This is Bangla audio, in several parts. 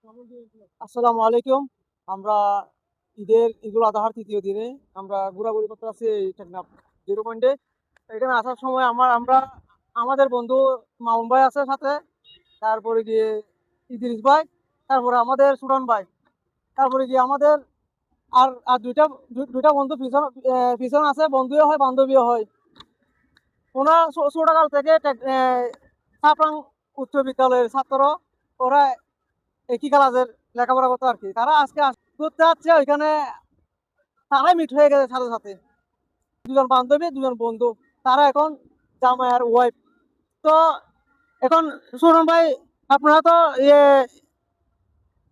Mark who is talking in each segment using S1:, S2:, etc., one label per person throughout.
S1: আসসালামু আলাইকুম। আমরা ঈদুল আজহার ৩য় দিনে আমরা ঘোরাঘুরি করতে আসছি এই টেকনাফ জিরো পয়েন্টে। এখানে আসার সময় আমরা আমাদের বন্ধু মামুন ভাই আছে সাথে, তারপরে গিয়ে ইদ্রিস ভাই, তারপরে আমাদের সুরন ভাই, তারপরে গিয়ে আমাদের আর আর ২টা বন্ধু পিছন আছে, বন্ধুও হয় বান্ধবীও হয়। ওনারা ছোটকাল থেকে সাফরাং উচ্চ বিদ্যালয়ের ছাত্র। ওরা একই ক্লাসের লেখাপড়া করতো আর কি। তারা আজকে ঘুরতে যাচ্ছে ওইখানে, তারাই মিট হয়ে গেছে সাথে সাথে। দুজন বান্ধবী, দুজন বন্ধু, তারা এখন জামাই আর ওয়াইফ। তো এখন শুনুন ভাই, আপনারা তো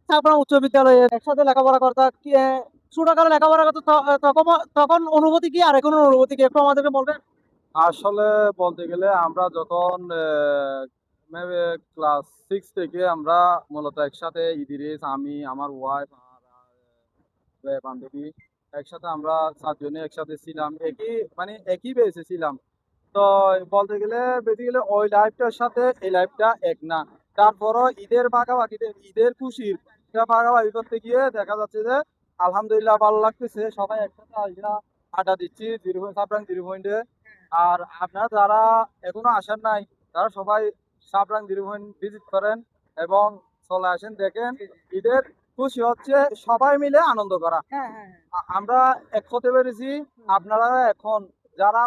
S1: আপনার উচ্চ বিদ্যালয়ে একসাথে লেখাপড়া করতে ছোটকালে লেখাপড়া করতে, তখন তখন অনুভূতি কি আর এখন অনুভূতি কি একটু আমাদেরকে বলবেন?
S2: আসলে বলতে গেলে আমরা যখন ক্লাস 6 থেকে আমরা মূলত একসাথে ইদিরিস, আমি, আমার ওয়াইফ আর বান্ধবী একসাথে আমরা 7 জনে একসাথে ছিলাম, একই বেঁচে ছিলাম। তো বলতে গেলে বেসিক্যালি ওই লাইফটার সাথে এই লাইফটা এক না। তারপরও ঈদের ভাগাভাগিতে ঈদের খুশির ভাগাভাগি করতে গিয়ে দেখা যাচ্ছে যে আলহামদুলিল্লাহ ভালো লাগতেছে, সবাই একসাথে আইসা আড্ডা দিচ্ছি সাবরাং জিরো পয়েন্টে। আর আপনারা যারা এখনো আসেন নাই, তারা সবাই সাবরাং জিরো পয়েন্ট ভিজিট করেন এবং চলে আসেন, দেখেন ঈদের খুশি হচ্ছে সবাই মিলে আনন্দ করা।
S1: হ্যাঁ, হ্যাঁ, হ্যাঁ।
S2: আমরা এক হতে পেরেছি। আপনারা এখন যারা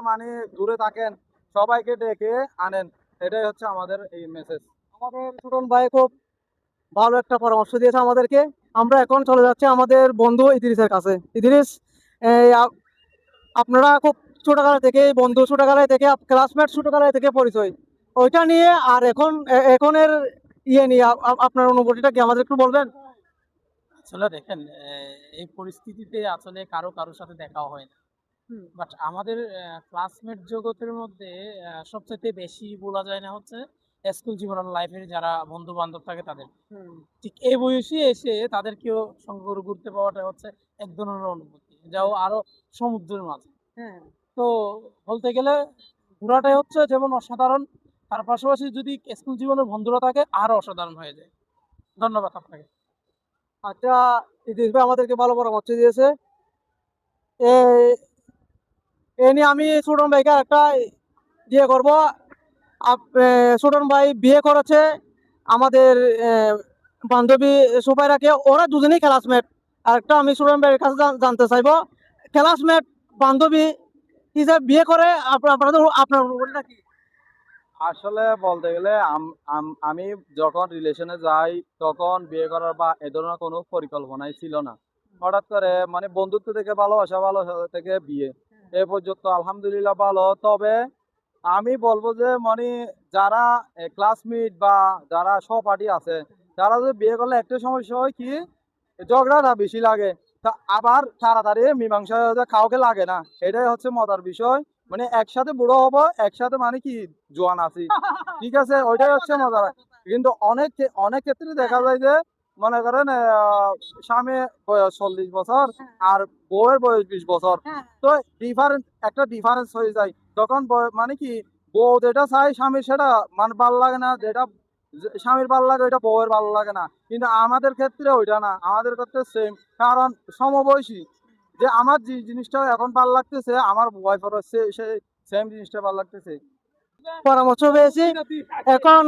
S2: দূরে থাকেন সবাইকে ডেকে আনেন, এটাই হচ্ছে আমাদের এই মেসেজ।
S1: আমাদের ছোটন ভাই খুব ভালো একটা পরামর্শ দিয়েছে আমাদেরকে। আমরা এখন চলে যাচ্ছি আমাদের বন্ধু ইদ্রিসের কাছে। ইদ্রিস, এই আপনারা খুব ছোটকালে থেকে বন্ধু, ছোটকালে থেকে ক্লাসমেট, ছোটকালে থেকে পরিচয়, ওইটা নিয়ে আর এখনের নিয়ে আপনার অনুভূতিটা কি আমাদের একটু বলবেন?
S3: আসলে দেখেন, এই পরিস্থিতিতে আসলে কারোর সাথে দেখাও হয় না। বাট আমাদের ক্লাসমেট জগতের মধ্যে সবচাইতে বেশি বলা যায় না হচ্ছে স্কুল জীবন লাইফের যারা বন্ধু বান্ধব থাকে তাদের। ঠিক এই বয়সে এসে তাদেরকেও সঙ্গ করে ঘুরতে পাওয়াটা হচ্ছে এক ধরনের অনুভূতি, যাও আরো সমুদ্রের মাঝে।
S1: হ্যাঁ।
S3: তো বলতে গেলে ঘোরাটাই হচ্ছে যেমন অসাধারণ, তার পাশাপাশি যদি স্কুল জীবনের বন্ধুরা থাকে আরো অসাধারণ হয়ে যায়। ধন্যবাদ আপনাকে।
S1: আচ্ছা, ইদ্রিস ভাই আমাদেরকে ভালো পরামর্শ দিয়েছে। এ এ নিয়ে আমি ছোটন ভাইকে একটা ইয়ে করব। ছোটন ভাই বিয়ে করেছে আমাদের বান্ধবী সুপাইরাকে, ওরা দুজনেই ক্লাসমেট। আর একটা আমি ছোটন ভাইয়ের কাছে জানতে চাইবো, ক্লাসমেট বান্ধবী হিসাবে বিয়ে করে আপনার অনুভূতিটা কি?
S2: আসলে বলতে গেলে আমি যখন রিলেশনে যাই তখন বিয়ে করার বা এ ধরনের কোনো পরিকল্পনাই ছিল না। হঠাৎ করে বন্ধুত্ব থেকে ভালোবাসা, ভালোবাসা থেকে বিয়ে, এ পর্যন্ত আলহামদুলিল্লাহ ভালো। তবে আমি বলবো যে যারা ক্লাসমেট বা যারা সহপাঠী আছে, তারা যদি বিয়ে করলে একটা সমস্যা হয় কি, ঝগড়াটা বেশি লাগে। তা আবার তাড়াতাড়ি মীমাংসা হয়ে যায়, কাউকে লাগে না। এটাই হচ্ছে মজার বিষয়। একসাথে বুড়ো হবো, একসাথে কি জোয়ান আছি, ঠিক আছে, ওইটাই হচ্ছে মজার। কিন্তু অনেক ক্ষেত্রে দেখা যায় যে মনে করেন স্বামী বয়স 40 বছর আর বউয়ের বয়স 20 বছর। তো একটা ডিফারেন্স হয়ে যায় তখন। বউ যেটা চাই স্বামীর সেটা ভালো লাগে না, যেটা স্বামীর ভালো লাগে ওইটা বউয়ের ভালো লাগে না। কিন্তু আমাদের ক্ষেত্রে ওইটা না, আমাদের ক্ষেত্রে সেম। কারণ সমবয়সী, যে আমার যে জিনিসটা এখন ভালো লাগতেছে আমার ওয়াইফেরও সেই সেম জিনিসটা ভালো লাগতেছে।
S1: পরামর্শ পেয়েছি। এখন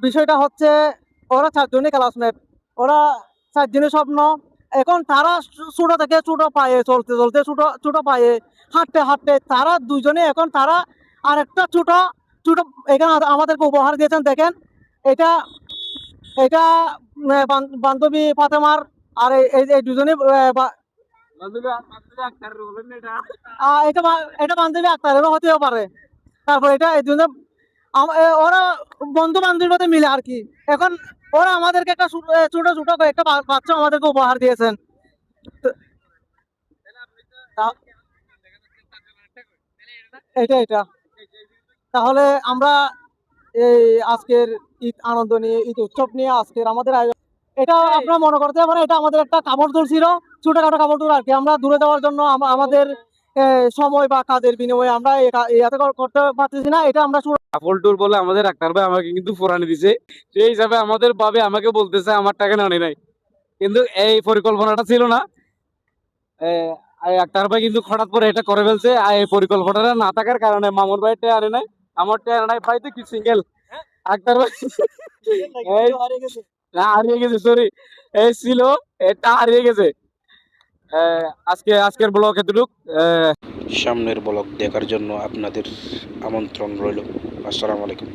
S1: বিষয়টা হচ্ছে, ওরা 4জনই ক্লাসমেট, ওরা 4জনের স্বপ্ন। এখন তারা ছোট থেকে ছোট পায়ে চলতে চলতে, ছোট ছোট পায়ে হাঁটতে হাঁটতে তারা দুজনে এখন তারা আরেকটা ছোট ছোট এখানে আমাদেরকে উপহার দিয়েছেন। দেখেন, এটা এটা বান্ধবী ফাতেমার, আর এই দুজনে এটা বান্ধবী আক্তারেরও হতেও পারে। তারপর এটা এই জন্য ওরা বন্ধু বান্ধবীর মধ্যে মিলে আর কি। এখন ওরা আমাদেরকে একটা ছোট ছোট একটা বাচ্চা আমাদেরকে উপহার দিয়েছেন। এটা এটা তাহলে আমরা এই আজকের ঈদ আনন্দ নিয়ে, ঈদ উৎসব নিয়ে আজকের আমাদের আয়োজন, এটা আপনারা মনে করতে পারেন এটা আমাদের একটা কাপড় দৌড় ছিল, ছোটখাটো কাপড় দৌড় আর কি। আমরা দূরে যাওয়ার জন্য আমাদের সময় বা কাজের বিনিময়ে আমরা এত করতে পারতেছি না, এটা আমরা
S4: কাপল ট্যুর বলে আমাদের ডাক্তার ভাই আমাকে কিন্তু ফুরানি দিছে, সেই হিসাবে আমাদের ভাবে আমাকে বলতেছে আমার টাকা নেওয়া নাই, কিন্তু এই পরিকল্পনাটা ছিল না। এই ডাক্তার ভাই কিন্তু হঠাৎ করে এটা করে ফেলছে, আর এই পরিকল্পনাটা না থাকার কারণে মামুর ভাই টেয়া আনে নাই, আমার টেয়া আনে নাই, ভাই তো কি সিঙ্গেল ডাক্তার ভাই এই না হারিয়ে গেছে, সরি এই ছিল, এটা হারিয়ে গেছে। আজকের ব্লগ এতটুক।
S5: সামনের ব্লগ দেখার জন্য আপনাদের আমন্ত্রণ রইল। আসসালামু আলাইকুম।